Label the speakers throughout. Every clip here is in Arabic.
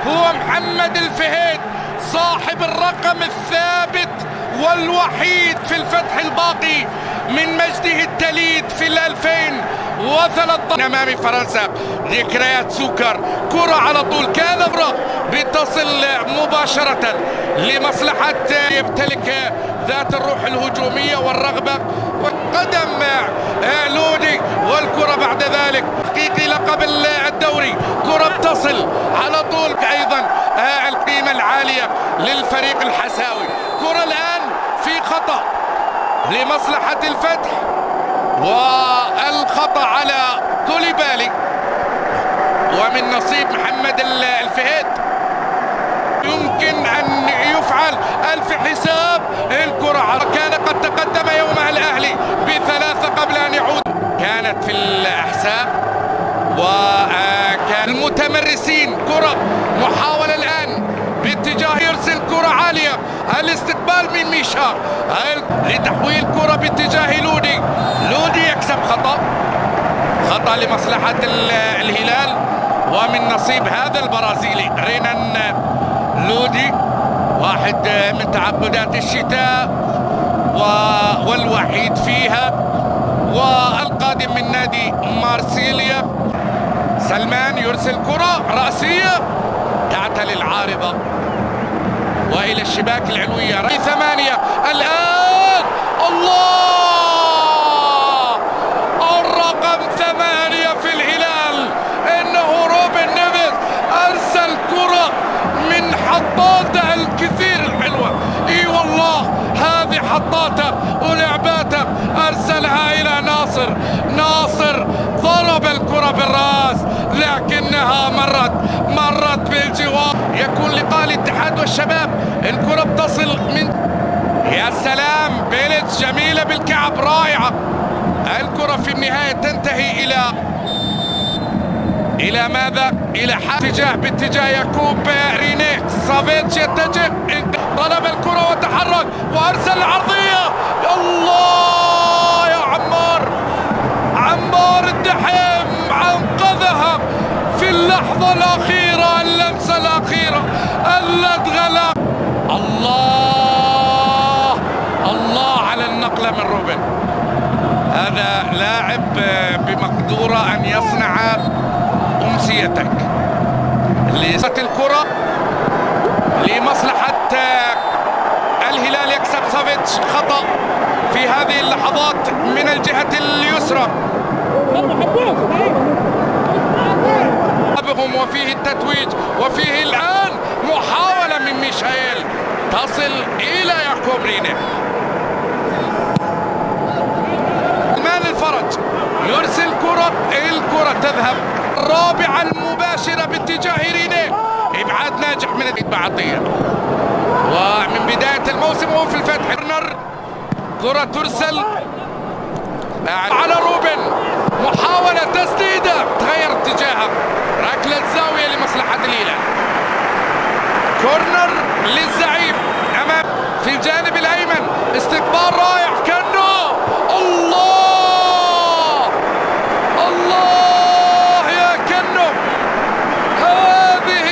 Speaker 1: هو محمد الفهيد صاحب الرقم الثابت والوحيد في الفتح الباقي من مجده التليد في 2013 أمام فرنسا. ذكريات سكر، كرة على طول كالبرا بتصل مباشرة لمصلحة يمتلك ذات الروح الهجومية والرغبة، وقدم لودي والكرة بعد ذلك تحقيق لقب الدوري. كرة بتصل على طول أيضا القيمة العالية للفريق الحساوي. كرة الآن في خطأ لمصلحة الفتح، والخطأ على كوليبالي ومن نصيب محمد الفهيد. يمكن أن يفعل ألف حساب. الكرة كان قد تقدم يومها الأهلي ب3 قبل أن يعود، كانت في الأحساء وكان المتمرسين. كرة محاولة الآن باتجاه يرسل كرة عالية، الاستقبال من ميشا لتحويل كرة باتجاه لودي. لودي يكسب خطأ لمصلحة الهلال ومن نصيب هذا البرازيلي رينان لودي، واحد من تعبدات الشتاء والوحيد فيها، والقادم من نادي مارسيليا. سلمان يرسل كرة رأسية تعتلي العارضة وإلى الشباك العلوية. 8 الآن، الله، الرقم 8 في الهلال إنه روبن نيفيز. أرسل كرة من حطاته الكثير الحلوة، اي والله هذه حطاته ولعباته، ارسلها الى ناصر ضرب الكرة بالراس لكنها مرت بالجوار. يكون لقاء الاتحاد والشباب. الكرة بتصل من، يا سلام، بيلتس جميلة بالكعب، رائعة. الكرة في النهاية تنتهي إلى ماذا؟ إلى باتجاه يعقوب رينيه. سافيتش يتجه، طلب الكرة وتحرك وأرسل العرضية. الله يا عمار الدحيم أنقذها في اللحظة الأخيرة، اللمسة الأخيرة، اللدغة. الله على النقلة من روبن. هذا لاعب بمقدوره أن يصنع أمسيتك. الكرة لمصلحة الهلال، يكسب سافيتش. خطأ في هذه اللحظات من الجهة اليسرى وفيه التتويج، وفيه الآن محاولة من ميشائيل تصل إلى يعقوب رينيه. مان الفرج يرسل الكرة تذهب الرابعة المباشرة باتجاه رينيه. إبعاد ناجح من البعضية، ومن بداية الموسم وهو في الفتح. كرة ترسل على روبن، محاولة تسديدة تغير اتجاهها، ركلة زاوية لمصلحة الهلال. كورنر للزعيم أمام في الجانب الأيمن، استقبال رائع. كنو، الله يا كنو، هذه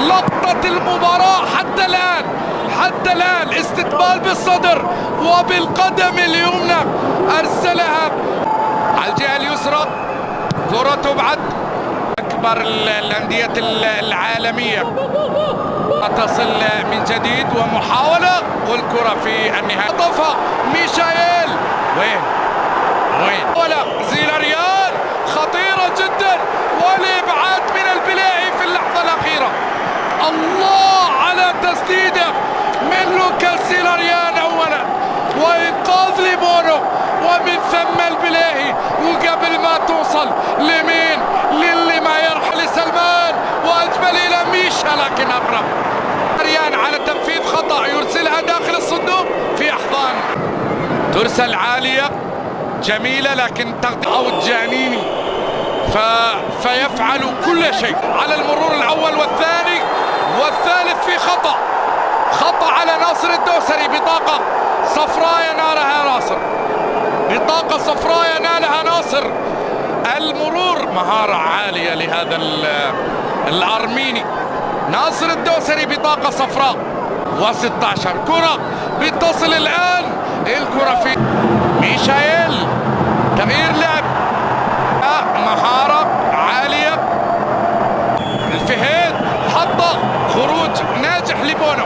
Speaker 1: لقطة المباراة حتى الآن. استقبال بالصدر وبالقدم اليمنى، أرسلها على الجهة اليسرى. كرة تبعد. أكبر الأندية العالمية تصل من جديد، ومحاولة والكرة في النهاية. طفى ميشائيل، وين ولا زيلاريان، خطيرة جدا، والإبعاد من البلاعي في اللحظة الأخيرة. الله على تسديدة من لوكاس زيلاريان أولا، وإنقاذ لبونو، ومن ثم البلاهي. وقبل ما توصل لمين، للي ما يرحل سلمان، وأجمل إلى ميشا لكن أقرب. زيلاريان على تنفيذ خطأ يرسلها داخل الصندوق في أحضان. ترسل عالية جميلة لكن أوت جانيني، فيفعل كل شيء على المرور الأول والثاني والثالث. في خطأ على ناصر الدوسري، بطاقة صفراء نالها ناصر. المرور مهارة عالية لهذا الأرميني ناصر الدوسري بطاقة صفراء، و16 كرة بتصل الآن. الكرة في ميشائيل، تغيير لعب، مهارة عالية. الفهيد حط خروج ناجح لبونو.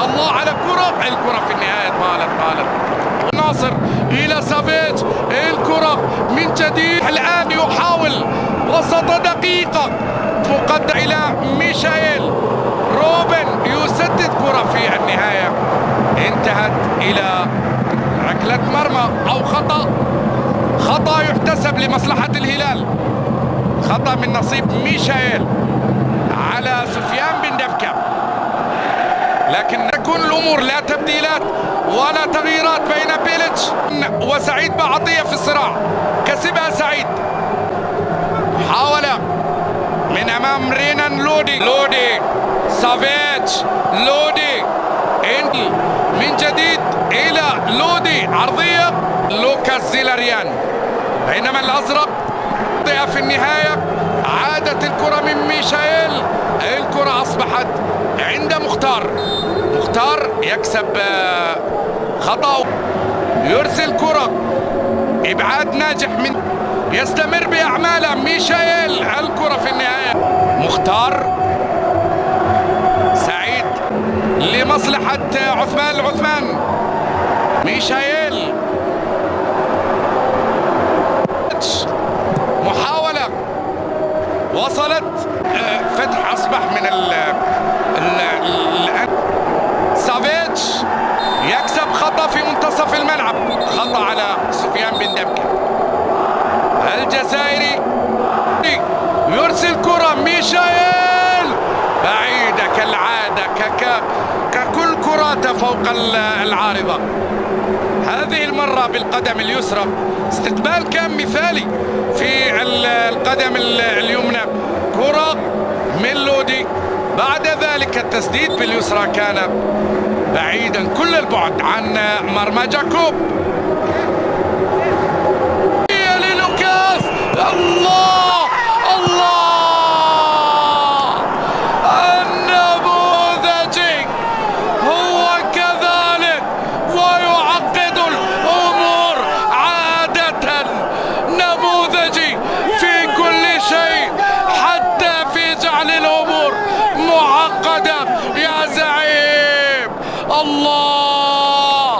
Speaker 1: الله على كرة، الكرة في النهاية طالت. ناصر إلى سافيتش، الكرة من جديد الآن يحاول وسط دقيقة مقدم إلى ميشائيل. روبن يسدد كرة في النهاية انتهت إلى ركلة مرمى أو خطأ يحتسب لمصلحة الهلال. خطأ من نصيب ميشائيل على سفيان بن دبكة، لكن تكون الأمور لا تبديلات ولا تغييرات بين بيليتش وسعيد بعطية في الصراع. كسبها سعيد، حاول من أمام رينان لودي سافيتش، لودي اندي من جديد إلى لودي، عرضية لوكاس زيلاريان، بينما الأزرق في النهاية عادت الكرة من ميشائيل. الكرة أصبحت عند مختار يكسب خطأ، يرسل كرة، إبعاد ناجح من يستمر بأعماله ميشائيل. الكرة في النهاية مختار، سعيد لمصلحة عثمان ميشائيل، محاولة وصلت، فتح أصبح من سافيتش يكسب خطأ في منتصف الملعب، خطأ على سفيان بن دبكة. الجزائري يرسل كرة، ميشائيل بعيدة كالعادة، ككل كراته فوق العارضة. هذه المرة بالقدم اليسرى، استقبال كان مثالي في القدم اليمنى، كرة من لودي، بعد ذلك التسديد باليسرى كان بعيدا كل البعد عن مرمى جاكوب. للوكاس، الله النموذجي هو كذلك ويعقد الأمور عادة، نموذجي في كل شيء حتى في جعل الأمور معقدة يا زعيم. الله،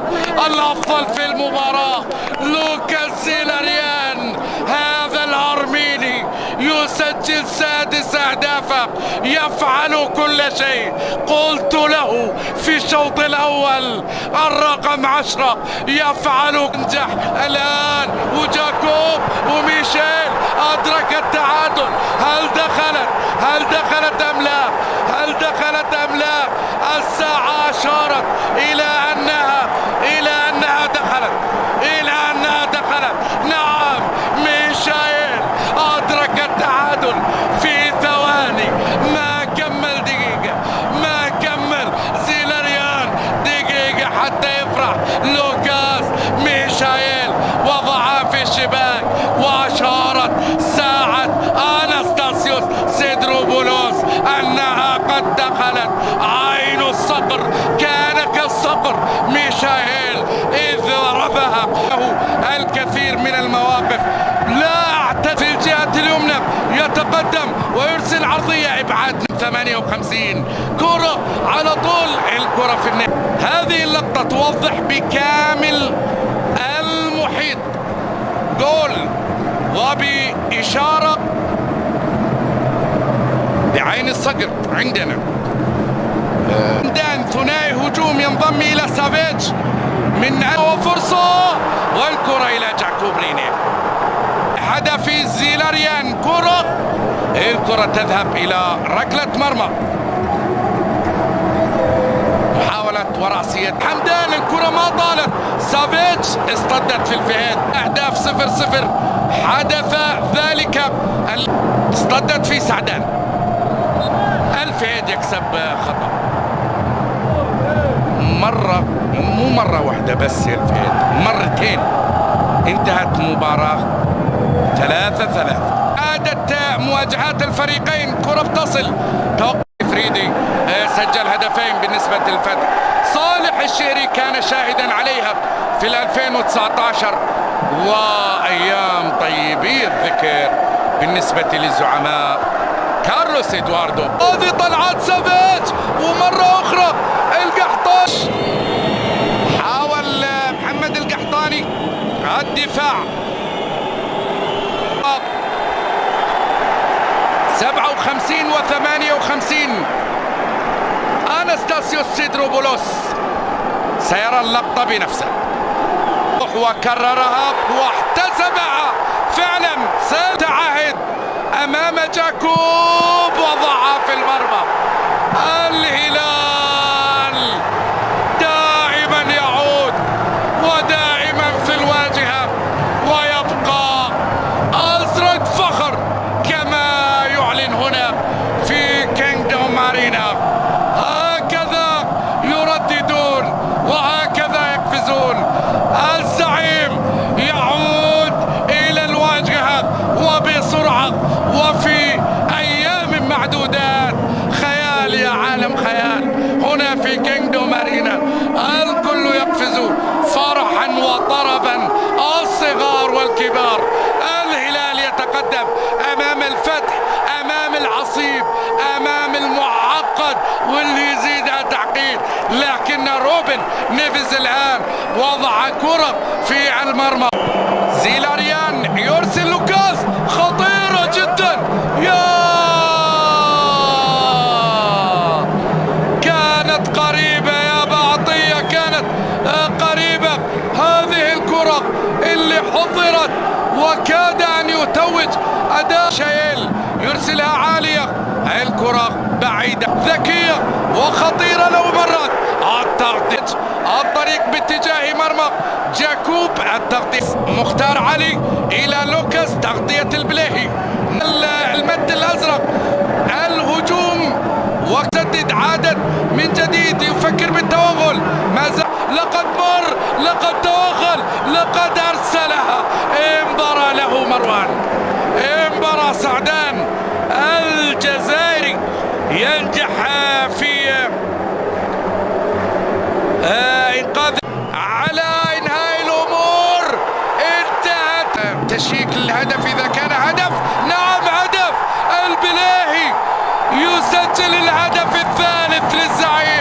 Speaker 1: الأفضل في المباراة لوكاس زيلاريان، هذا الأرميني يسجل 6 أهدافه، يفعل كل شيء. قلت له في الشوط الأول الرقم 10 يفعل، ينجح الآن. وجاكوب وميشيل أدرك التعادل. هل دخلت أم لا؟ الساعة أشارت إلى أنها دخلت. نعم، ميشائيل أدرك التعادل في ثواني، ما كمل دقيقة، ما كمل زيلاريان دقيقة حتى يفرح لوكاس. ميشائيل وضعها في الشباك، وأشارت ساعة أناستاسيوس سيدروبولوس أنها قد دخلت. عين الصقر كان كالصقر ميشائيل إذ ضربها. الكثير من المواقف، لا أعتقد في الجهة اليمنى يتقدم ويرسل عرضية، إبعاد من 58، كرة على طول، الكرة في النهاية. هذه اللقطة توضح بكامل المحيط، جول وبإشارة بعين الصقر. عندنا دان ثنائي هجوم ينضم إلى سافيتش من وفرصة، والكرة إلى جاكوب ريني، هدف زيلاريان، الكرة تذهب إلى ركلة مرمى. محاولة ورأسية حمدان، الكرة ما طالت، سافيتش اصطدت في الفهد. أهداف 0-0 حدث ذلك، اصطدت في سعدان. الفهد يكسب خطأ مرة، مو مرة واحدة بس يا الفهد، مرتين. انتهت مباراة 3-3. عادت مواجهات الفريقين، كرة بتصل، توقف فريدي سجل هدفين بالنسبة للفتح. صالح الشهري كان شاهدا عليها في 2019 وأيام طيبي الذكر بالنسبة للزعماء. كارلوس إدواردو، هذه طلعت سافيتش ومرة أخرى القحطاش، حاول محمد القحطاني الدفاع 57 و58. أناستاسيوس سيدروبولوس سيرى اللقطة بنفسه وكررها واحتسبها فعلا. سيتعهد أمام جاكوب وضعها في المرمى. الهلال دائما يعود ودائما في الواجهة ويبقى أزرق فخر كما يعلن هنا في كينغدوم أرينا. هكذا يرددون وهكذا يقفزون. الزعيم يعود إلى الواجهة وبسرعة وفي أيام معدودات. خيال يا عالم خيال هنا في كينغدوم أرينا. الكل يقفز فرحا وطربا، الصغار والكبار. الهلال يتقدم أمام الفتح، أمام العصيب، أمام المعقد واللي يزيدها تعقيد. لكن روبن نيفيز الآن وضع كرة في المرمى. زيلاريان يرسل لوكاس، خطيرة جدا. كانت قريبة يا بعطية، كانت قريبة هذه الكرة اللي حضرت وكاد أن يتوج أداء. شايل يرسلها عالية، الكرة بعيدة ذكية وخطيرة لو مرت. التغطية الطريق باتجاه مرمى جاكوب. التغطية مختار علي إلى لوكاس، تغطية البليهي، المد الأزرق، الهجوم وسدد عادت من جديد، يفكر بالتوغل. ماذا لقد مر، لقد توغل، لقد أرسلها. انبرى له مروان، انبرى سعدان الجزائري، ينجح في إنقاذ على إنهاء الأمور. انتهت تشيك الهدف إذا كان هدف. نعم هدف. البليهي يسجل الهدف الثالث للزعيم.